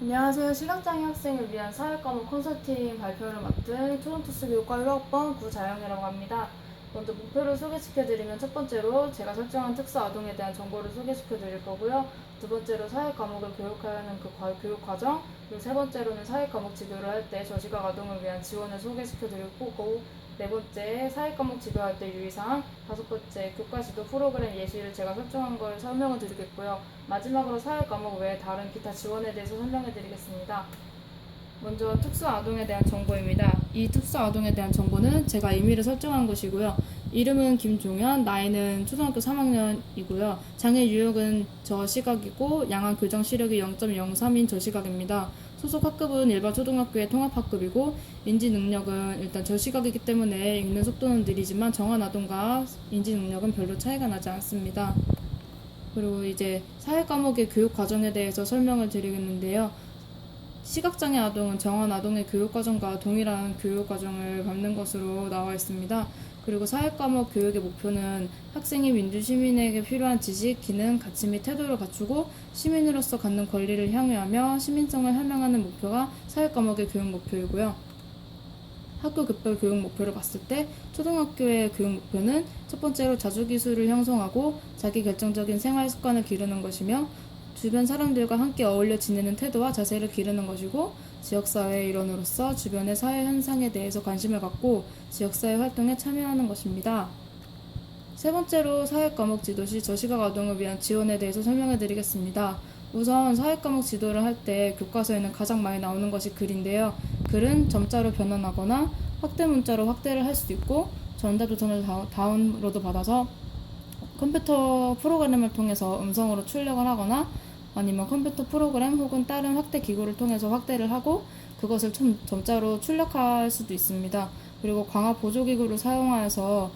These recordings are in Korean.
안녕하세요. 시각장애 학생을 위한 사회과목 컨설팅 발표를 맡은 토론토스 교육과 1학번 구자영이라고 합니다. 먼저 목표를 소개시켜드리면 첫 번째로 제가 설정한 특수 아동에 대한 정보를 소개시켜드릴 거고요. 두 번째로 사회과목을 교육하는 그 교육 과정, 그리고 세 번째로는 사회과목 지도를 할 때 저시각 아동을 위한 지원을 소개시켜드릴 거고, 네 번째 사회과목 지도할 때 유의사항, 다섯 번째 교과 지도 프로그램 예시를 제가 설정한 걸 설명을 드리겠고요. 마지막으로 사회과목 외에 다른 기타 지원에 대해서 설명해 드리겠습니다. 먼저 특수아동에 대한 정보입니다. 이 특수아동에 대한 정보는 제가 임의로 설정한 것이고요. 이름은 김종현, 나이는 초등학교 3학년이고요. 장애 유형은 저시각이고 양한 교정 시력이 0.03인 저시각입니다. 소속 학급은 일반 초등학교의 통합학급이고 인지 능력은 일단 저시각이기 때문에 읽는 속도는 느리지만 정한 아동과 인지 능력은 별로 차이가 나지 않습니다. 그리고 이제 사회과목의 교육 과정에 대해서 설명을 드리겠는데요. 시각장애 아동은 정한 아동의 교육과정과 동일한 교육과정을 밟는 것으로 나와 있습니다. 그리고 사회과목 교육의 목표는 학생이 민주시민에게 필요한 지식, 기능, 가치 및 태도를 갖추고 시민으로서 갖는 권리를 향유하며 시민성을 설명하는 목표가 사회과목의 교육 목표이고요. 학교 급별 교육 목표를 봤을 때 초등학교의 교육 목표는 첫 번째로 자주기술을 형성하고 자기 결정적인 생활 습관을 기르는 것이며 주변 사람들과 함께 어울려 지내는 태도와 자세를 기르는 것이고 지역사회의 일원으로서 주변의 사회 현상에 대해서 관심을 갖고 지역사회 활동에 참여하는 것입니다. 세 번째로 사회과목 지도 시 저시각 아동을 위한 지원에 대해서 설명해 드리겠습니다. 우선 사회과목 지도를 할 때 교과서에는 가장 많이 나오는 것이 글인데요. 글은 점자로 변환하거나 확대 문자로 확대를 할 수 있고 전자 도전을 다운로드 받아서 컴퓨터 프로그램을 통해서 음성으로 출력을 하거나 아니면 컴퓨터 프로그램 혹은 다른 확대 기구를 통해서 확대를 하고 그것을 점자로 출력할 수도 있습니다. 그리고 광화 보조기구를 사용하여서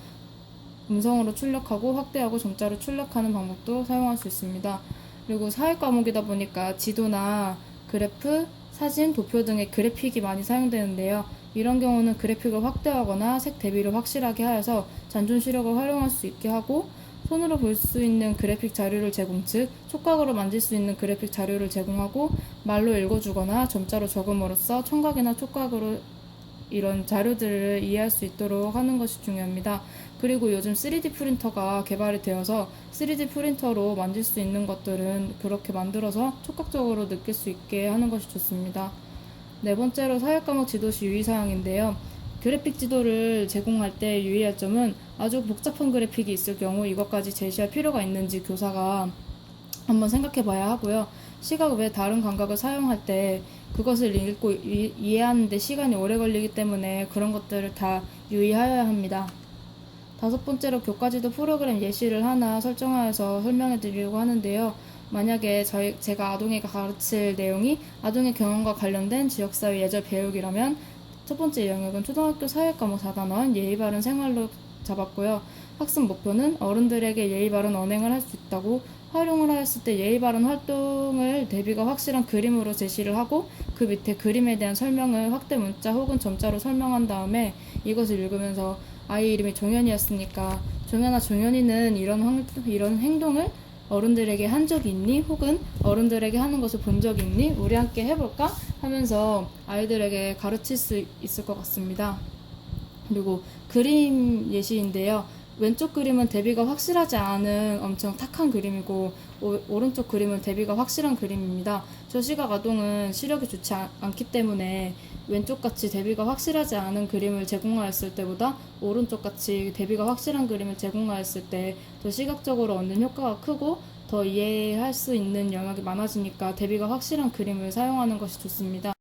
음성으로 출력하고 확대하고 점자로 출력하는 방법도 사용할 수 있습니다. 그리고 사회과목이다 보니까 지도나 그래프, 사진, 도표 등의 그래픽이 많이 사용되는데요. 이런 경우는 그래픽을 확대하거나 색 대비를 확실하게 하여서 잔존 시력을 활용할 수 있게 하고 손으로 볼 수 있는 그래픽 자료를 제공, 즉 촉각으로 만질 수 있는 그래픽 자료를 제공하고 말로 읽어주거나 점자로 적음으로써 청각이나 촉각으로 이런 자료들을 이해할 수 있도록 하는 것이 중요합니다. 그리고 요즘 3D 프린터가 개발이 되어서 3D 프린터로 만질 수 있는 것들은 그렇게 만들어서 촉각적으로 느낄 수 있게 하는 것이 좋습니다. 네 번째로 사회과목 지도시 유의사항인데요. 그래픽 지도를 제공할 때 유의할 점은 아주 복잡한 그래픽이 있을 경우 이것까지 제시할 필요가 있는지 교사가 한번 생각해 봐야 하고요. 시각 외 다른 감각을 사용할 때 그것을 읽고 이해하는 데 시간이 오래 걸리기 때문에 그런 것들을 다 유의하여야 합니다. 다섯 번째로 교과지도 프로그램 예시를 하나 설정하여서 설명해 드리려고 하는데요. 만약에 제가 아동이가 가르칠 내용이 아동의 경험과 관련된 지역사회 예절 배우기라면 첫 번째 영역은 초등학교 사회과목 4단원 예의 바른 생활로 잡았고요. 학습 목표는 어른들에게 예의 바른 언행을 할 수 있다고 활용을 하였을 때 예의 바른 활동을 대비가 확실한 그림으로 제시를 하고 그 밑에 그림에 대한 설명을 확대 문자 혹은 점자로 설명한 다음에 이것을 읽으면서 아이 이름이 종현이었으니까 종현아 종현이는 이런 행동을 어른들에게 한 적이 있니? 혹은 어른들에게 하는 것을 본 적이 있니? 우리 함께 해볼까? 하면서 아이들에게 가르칠 수 있을 것 같습니다. 그리고 그림 예시인데요. 왼쪽 그림은 대비가 확실하지 않은 엄청 탁한 그림이고 오른쪽 그림은 대비가 확실한 그림입니다. 저시각 아동은 시력이 좋지 않기 때문에 왼쪽같이 대비가 확실하지 않은 그림을 제공하였을 때보다 오른쪽같이 대비가 확실한 그림을 제공하였을 때 더 시각적으로 얻는 효과가 크고 더 이해할 수 있는 영역이 많아지니까 대비가 확실한 그림을 사용하는 것이 좋습니다.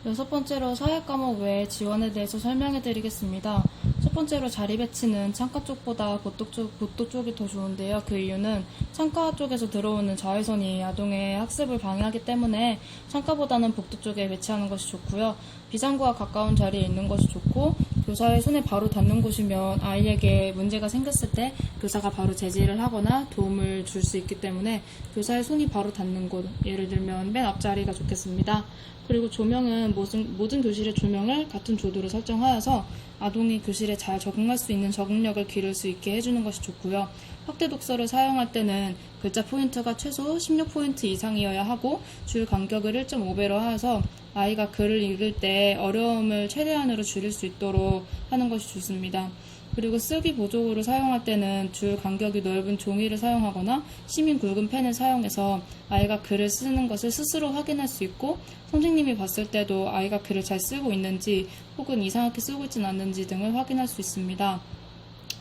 여섯 번째로 사회과목 외에 지원에 대해서 설명해 드리겠습니다. 첫 번째로 자리 배치는 창가 쪽보다 복도 쪽이 더 좋은데요. 그 이유는 창가 쪽에서 들어오는 자외선이 아동의 학습을 방해하기 때문에 창가보다는 복도 쪽에 배치하는 것이 좋고요. 비상구와 가까운 자리에 있는 것이 좋고 교사의 손에 바로 닿는 곳이면 아이에게 문제가 생겼을 때 교사가 바로 제지를 하거나 도움을 줄 수 있기 때문에 교사의 손이 바로 닿는 곳, 예를 들면 맨 앞자리가 좋겠습니다. 그리고 조명은 모든 교실의 조명을 같은 조도로 설정하여서 아동이 교실에 잘 적응할 수 있는 적응력을 기를 수 있게 해주는 것이 좋고요. 확대 독서를 사용할 때는 글자 포인트가 최소 16포인트 이상이어야 하고 줄 간격을 1.5배로 해서 아이가 글을 읽을 때 어려움을 최대한으로 줄일 수 있도록 하는 것이 좋습니다. 그리고 쓰기 보조구를 사용할 때는 줄 간격이 넓은 종이를 사용하거나 시민 굵은 펜을 사용해서 아이가 글을 쓰는 것을 스스로 확인할 수 있고 선생님이 봤을 때도 아이가 글을 잘 쓰고 있는지 혹은 이상하게 쓰고 있지는 않는지 등을 확인할 수 있습니다.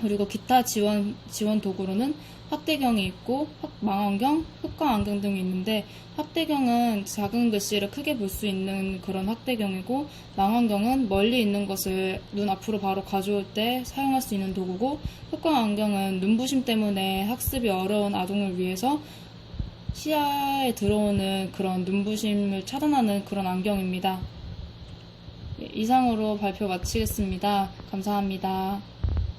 그리고 기타 지원 도구로는 확대경이 있고 망원경, 흑광안경 등이 있는데 확대경은 작은 글씨를 크게 볼 수 있는 그런 확대경이고 망원경은 멀리 있는 것을 눈 앞으로 바로 가져올 때 사용할 수 있는 도구고 흑광안경은 눈부심 때문에 학습이 어려운 아동을 위해서 시야에 들어오는 그런 눈부심을 차단하는 그런 안경입니다. 이상으로 발표 마치겠습니다. 감사합니다.